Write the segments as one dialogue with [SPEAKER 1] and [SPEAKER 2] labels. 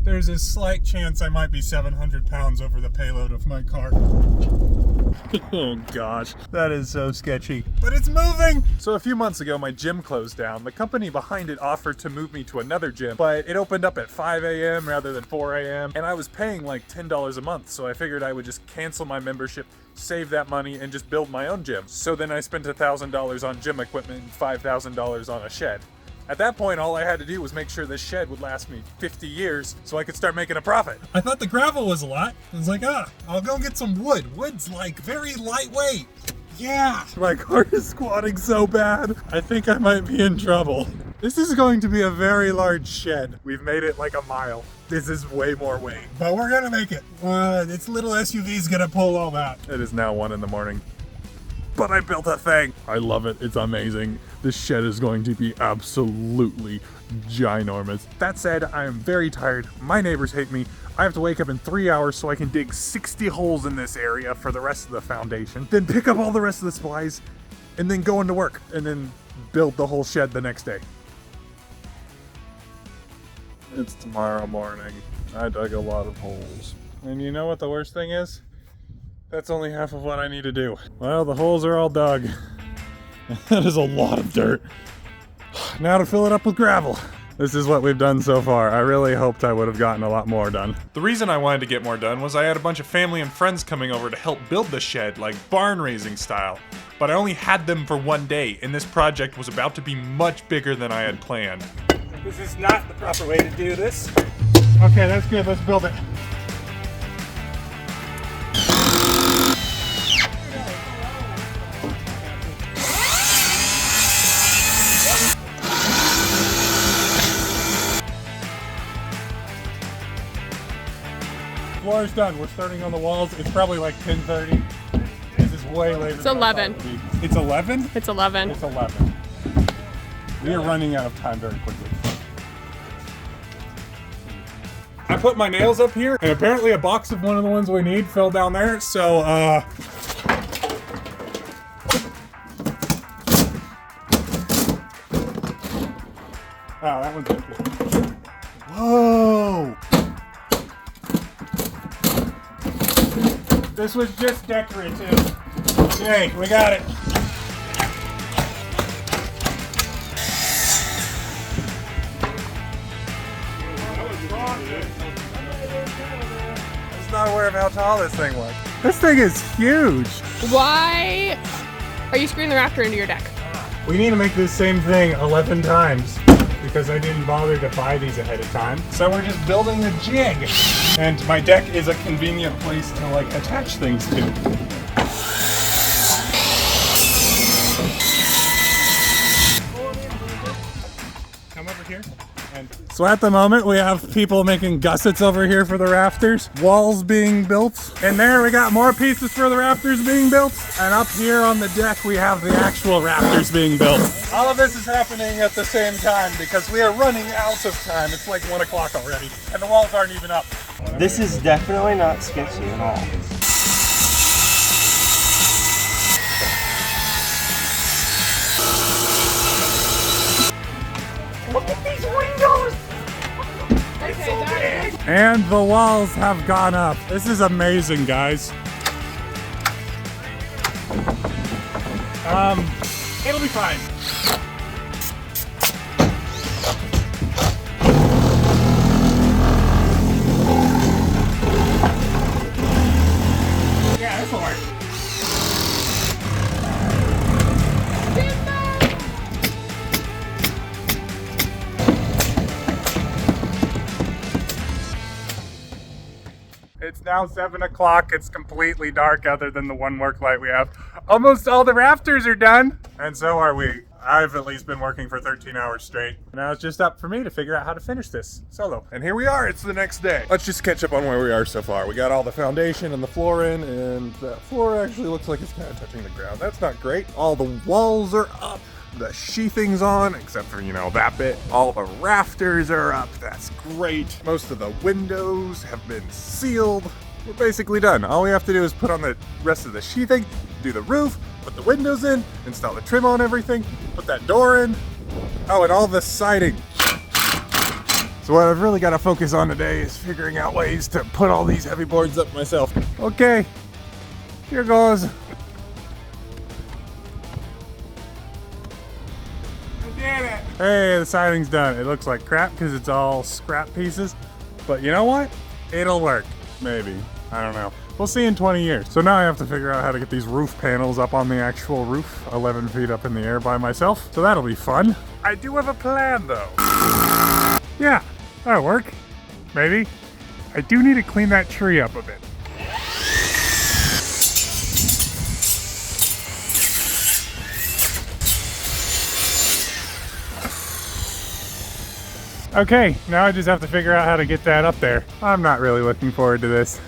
[SPEAKER 1] there's a slight chance I might be 700 pounds over the payload of my car. Oh gosh, that is so sketchy. But it's moving! So a few months ago, my gym closed down. The company behind it offered to move me to another gym, but it opened up at 5 a.m. rather than 4 a.m. And I was paying like $10 a month, so I figured I would just cancel my membership, save that money, and just build my own gym. So then I spent $1,000 on gym equipment and $5,000 on a shed. At that point, all I had to do was make sure this shed would last me 50 years so I could start making a profit. I thought the gravel was a lot. I was like, I'll go get some wood. Wood's like very lightweight. Yeah. My car is squatting so bad. I think I might be in trouble. This is going to be a very large shed. We've made it like a mile. This is way more weight. But we're gonna make it. This little SUV's gonna pull all that. It is now 1 in the morning. But I built a thing. I love it. It's amazing. This shed is going to be absolutely ginormous. That said, I am very tired. My neighbors hate me. I have to wake up in 3 hours so I can dig 60 holes in this area for the rest of the foundation, then pick up all the rest of the supplies, and then go into work, and then build the whole shed the next day. It's tomorrow morning. I dug a lot of holes. And you know what the worst thing is? That's only half of what I need to do. Well, the holes are all dug. That is a lot of dirt. Now to fill it up with gravel. This is what we've done so far. I really hoped I would have gotten a lot more done. The reason I wanted to get more done was I had a bunch of family and friends coming over to help build the shed, like barn raising style. But I only had them for one day, and this project was about to be much bigger than I had planned. This is not the proper way to do this. Okay, that's good. Let's build it. Floor is done. We're starting on the walls. It's probably like 10:30. This is way later.
[SPEAKER 2] It's 11.
[SPEAKER 1] It's 11?
[SPEAKER 2] It's 11.
[SPEAKER 1] It's 11. We are running out of time very quickly. I put my nails up here, and apparently a box of one of the ones we need fell down there, so oh, that one's empty. Whoa! This was just decorative. Yay, we got it. I was not aware of how tall this thing was. This thing is huge.
[SPEAKER 2] Why are you screwing the rafter into your deck?
[SPEAKER 1] We need to make this same thing 11 times because I didn't bother to buy these ahead of time. So we're just building a jig. And my deck is a convenient place to like attach things to. Come over here. So at the moment we have people making gussets over here for the rafters, walls being built, and there we got more pieces for the rafters being built, and up here on the deck we have the actual rafters being built. All of this is happening at the same time because we are running out of time. It's like 1 o'clock already, and the walls aren't even up.
[SPEAKER 3] This is definitely not sketchy at all.
[SPEAKER 1] Look at these windows! It's so big! And the walls have gone up. This is amazing, guys. It'll be fine. Yeah, this'll work. It's now 7 o'clock. It's completely dark other than the one work light we have. Almost all the rafters are done. And so are we. I've at least been working for 13 hours straight. Now it's just up for me to figure out how to finish this solo. And here we are, it's the next day. Let's just catch up on where we are so far. We got all the foundation and the floor in, and the floor actually looks like it's kind of touching the ground. That's not great. All the walls are up. The sheathing's on, except for, you know, that bit. All the rafters are up. That's great. Most of the windows have been sealed. We're basically done. All we have to do is put on the rest of the sheathing, do the roof, put the windows in, install the trim on everything, put that door in. Oh, and all the siding. So So what I've really got to focus on today is figuring out ways to put all these heavy boards up myself. Okay, here goes. Hey, the siding's done. It looks like crap because it's all scrap pieces, but you know what? It'll work, maybe. I don't know. We'll see in 20 years. So now I have to figure out how to get these roof panels up on the actual roof, 11 feet up in the air by myself. So that'll be fun. I do have a plan though. Yeah, that'll work. Maybe. I do need to clean that tree up a bit. Okay, now I just have to figure out how to get that up there. I'm not really looking forward to this.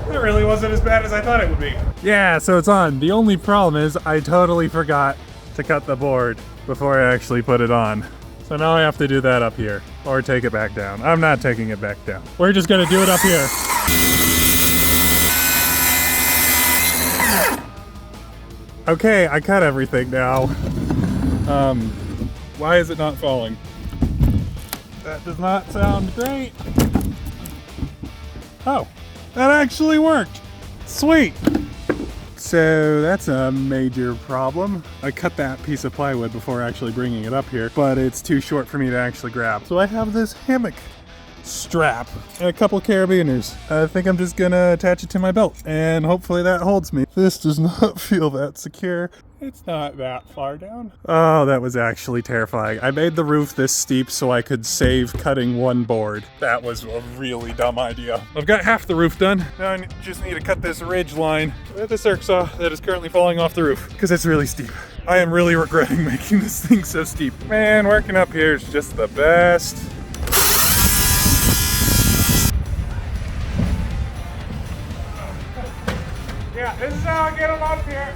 [SPEAKER 1] It really wasn't as bad as I thought it would be. Yeah, so it's on. The only problem is I totally forgot to cut the board before I actually put it on. So now I have to do that up here, or take it back down. I'm not taking it back down. We're just gonna do it up here. Okay, I cut everything now. Why is it not falling? That does not sound great. Oh, that actually worked. Sweet. So that's a major problem. I cut that piece of plywood before actually bringing it up here, but it's too short for me to actually grab. So I have this hammock strap and a couple carabiners. I think I'm just gonna attach it to my belt and hopefully that holds me. This does not feel that secure. It's not that far down. Oh, that was actually terrifying. I made the roof this steep so I could save cutting one board. That was a really dumb idea. I've got half the roof done. Now I just need to cut this ridge line with a circ saw that is currently falling off the roof because it's really steep. I am really regretting making this thing so steep. Man, working up here is just the best. Yeah, this is how I get them up here.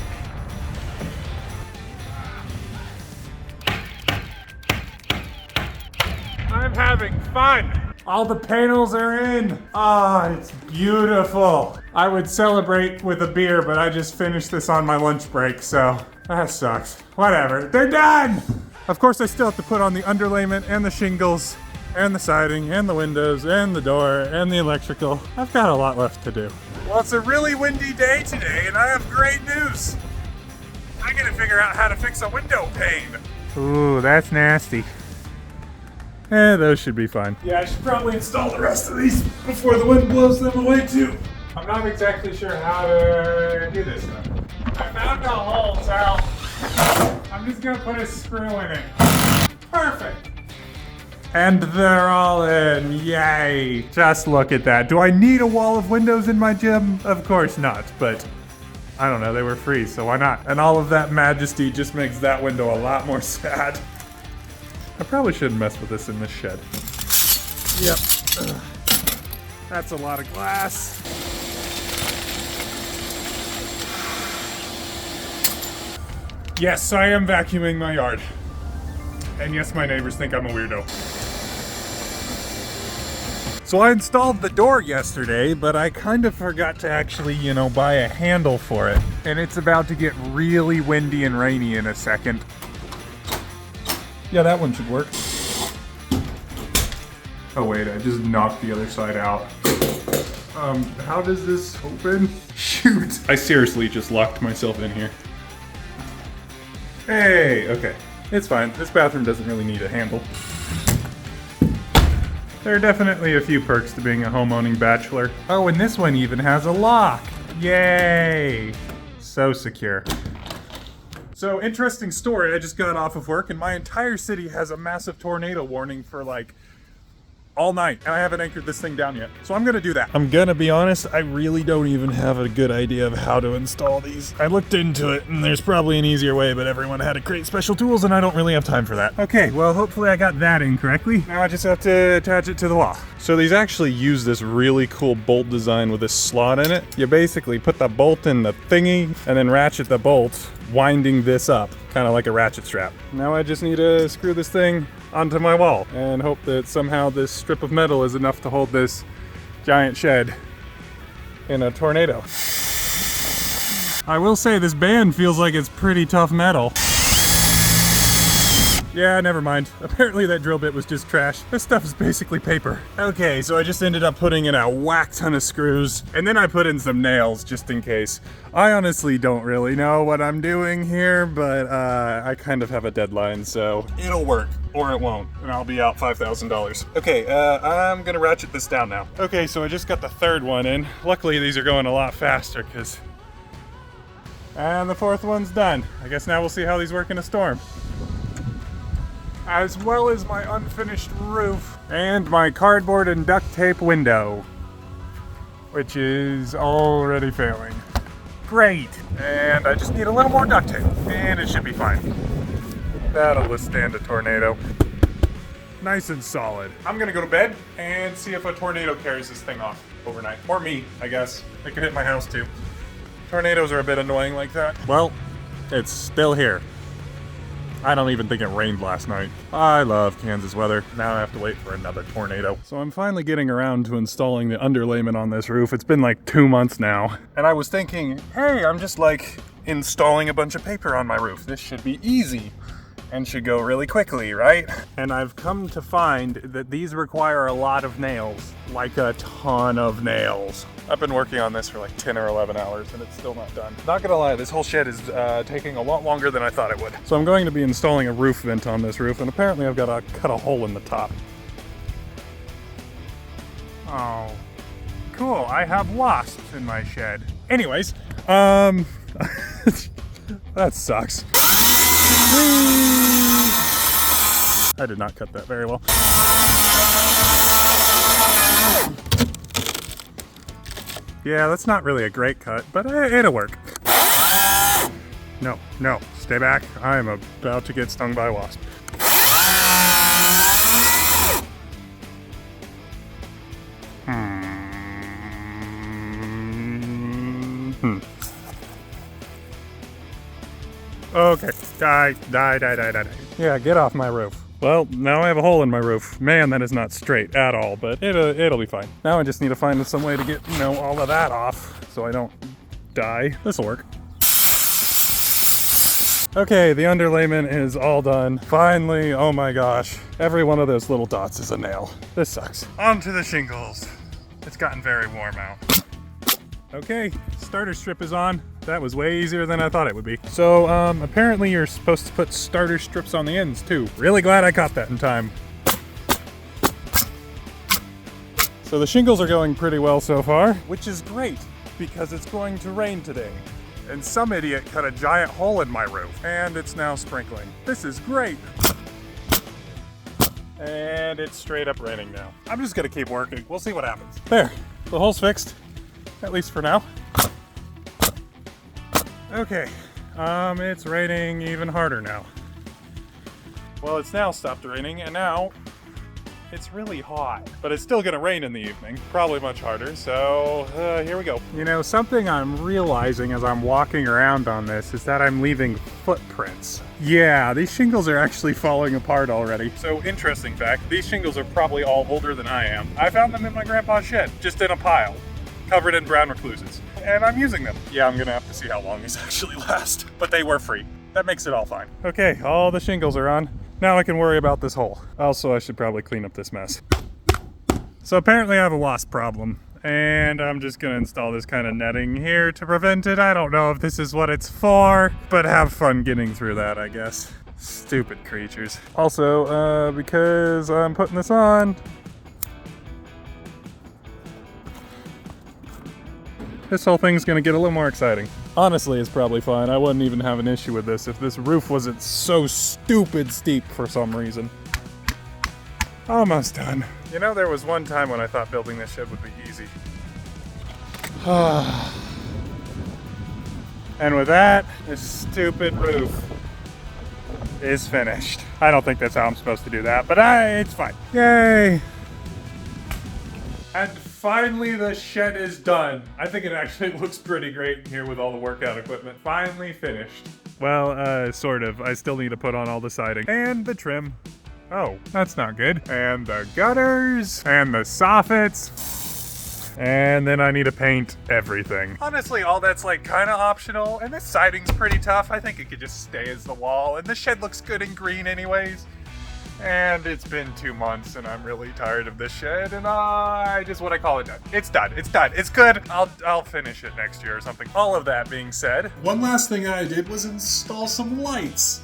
[SPEAKER 1] I'm having fun. All the panels are in. Ah, it's beautiful. I would celebrate with a beer, but I just finished this on my lunch break, so that sucks. Whatever, they're done. Of course, I still have to put on the underlayment and the shingles and the siding and the windows and the door and the electrical. I've got a lot left to do. Well, it's a really windy day today, and I have great news. I gotta figure out how to fix a window pane. Ooh, that's nasty. Those should be fine. Yeah, I should probably install the rest of these before the wind blows them away too. I'm not exactly sure how to do this though. I found a hole, so I'm just gonna put a screw in it. Perfect. And they're all in, yay. Just look at that. Do I need a wall of windows in my gym? Of course not, but I don't know, they were free, so why not? And all of that majesty just makes that window a lot more sad. I probably shouldn't mess with this in this shed. Yep. Ugh. That's a lot of glass. Yes, I am vacuuming my yard. And yes, my neighbors think I'm a weirdo. So I installed the door yesterday, but I kind of forgot to actually, buy a handle for it. And it's about to get really windy and rainy in a second. Yeah, that one should work. Oh wait, I just knocked the other side out. How does this open? Shoot, I seriously just locked myself in here. Hey, okay, it's fine. This bathroom doesn't really need a handle. There are definitely a few perks to being a home-owning bachelor. Oh, and this one even has a lock. Yay! So secure. So, interesting story, I just got off of work and my entire city has a massive tornado warning for all night, and I haven't anchored this thing down yet. So I'm gonna do that. I'm gonna be honest, I really don't even have a good idea of how to install these. I looked into it and there's probably an easier way, but everyone had to create special tools and I don't really have time for that. Okay, well hopefully I got that in correctly. Now I just have to attach it to the wall. So these actually use this really cool bolt design with this slot in it. You basically put the bolt in the thingy and then ratchet the bolt, winding this up, kind of like a ratchet strap. Now I just need to screw this thing onto my wall and hope that somehow this strip of metal is enough to hold this giant shed in a tornado. I will say this band feels like it's pretty tough metal. Yeah, never mind. Apparently that drill bit was just trash. This stuff is basically paper. Okay, so I just ended up putting in a whack ton of screws, and then I put in some nails just in case. I honestly don't really know what I'm doing here, but I kind of have a deadline, so it'll work, or it won't, and I'll be out $5,000. Okay, I'm gonna ratchet this down now. Okay, so I just got the third one in. Luckily these are going a lot faster, and the fourth one's done. I guess now we'll see how these work in a storm. As well as my unfinished roof and my cardboard and duct tape window, which is already failing. Great, and I just need a little more duct tape and it should be fine. That'll withstand a tornado. Nice and solid. I'm gonna go to bed and see if a tornado carries this thing off overnight. Or me, I guess. It could hit my house too. Tornadoes are a bit annoying like that. Well, it's still here. I don't even think it rained last night. I love Kansas weather. Now I have to wait for another tornado. So I'm finally getting around to installing the underlayment on this roof. It's been like 2 months now. And I was thinking, hey, I'm just like installing a bunch of paper on my roof. This should be easy and should go really quickly, right? And I've come to find that these require a lot of nails, like a ton of nails. I've been working on this for like 10 or 11 hours and it's still not done. Not gonna lie, this whole shed is taking a lot longer than I thought it would. So I'm going to be installing a roof vent on this roof, and apparently I've got to cut a hole in the top. Oh, cool, I have wasps in my shed. Anyways, that sucks. I did not cut that very well. Yeah, that's not really a great cut, but it'll work. No, stay back. I'm about to get stung by a wasp. Okay, die. Yeah, get off my roof. Well, now I have a hole in my roof. Man, that is not straight at all, but it'll be fine. Now I just need to find some way to get, all of that off so I don't die. This'll work. Okay, the underlayment is all done. Finally, oh my gosh. Every one of those little dots is a nail. This sucks. On to the shingles. It's gotten very warm out. Okay, starter strip is on. That was way easier than I thought it would be. So, apparently you're supposed to put starter strips on the ends too. Really glad I caught that in time. So the shingles are going pretty well so far, which is great because it's going to rain today. And some idiot cut a giant hole in my roof and it's now sprinkling. This is great. And it's straight up raining now. I'm just gonna keep working. We'll see what happens. There, the hole's fixed, at least for now. Okay, it's raining even harder now. Well, it's now stopped raining, and now it's really hot. But it's still gonna rain in the evening, probably much harder, so here we go. Something I'm realizing as I'm walking around on this is that I'm leaving footprints. Yeah, these shingles are actually falling apart already. So, interesting fact, these shingles are probably all older than I am. I found them in my grandpa's shed, just in a pile, covered in brown recluses. And I'm using them. Yeah, I'm gonna have to see how long these actually last. But they were free. That makes it all fine. Okay, all the shingles are on. Now I can worry about this hole. Also, I should probably clean up this mess. So apparently I have a wasp problem. And I'm just gonna install this kind of netting here to prevent it. I don't know if this is what it's for, but have fun getting through that, I guess. Stupid creatures. Also, because I'm putting this on, this whole thing's gonna get a little more exciting. Honestly, it's probably fine. I wouldn't even have an issue with this if this roof wasn't so stupid steep for some reason. Almost done. There was one time when I thought building this shed would be easy. And with that, this stupid roof is finished. I don't think that's how I'm supposed to do that, but it's fine. Yay! And finally the shed is done. I think it actually looks pretty great in here with all the workout equipment. Finally finished. Well, sort of. I still need to put on all the siding. And the trim. Oh, that's not good. And the gutters. And the soffits. And then I need to paint everything. Honestly, all that's like kind of optional, and this siding's pretty tough. I think it could just stay as the wall, and the shed looks good in green anyways. And it's been 2 months, and I'm really tired of this shed, and I just want to call it done. It's done. It's done. It's good. I'll finish it next year or something. All of that being said, one last thing I did was install some lights.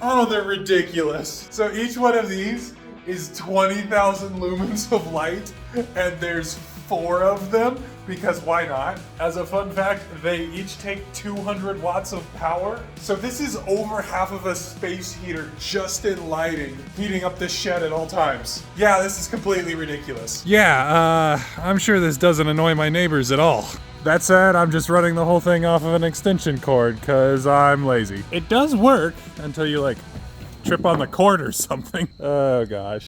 [SPEAKER 1] Oh, they're ridiculous. So each one of these is 20,000 lumens of light, and there's 4 of them, because why not? As a fun fact, they each take 200 watts of power. So this is over half of a space heater just in lighting, heating up this shed at all times. Yeah, this is completely ridiculous. Yeah, I'm sure this doesn't annoy my neighbors at all. That said, I'm just running the whole thing off of an extension cord, cause I'm lazy. It does work until you like trip on the cord or something. Oh gosh.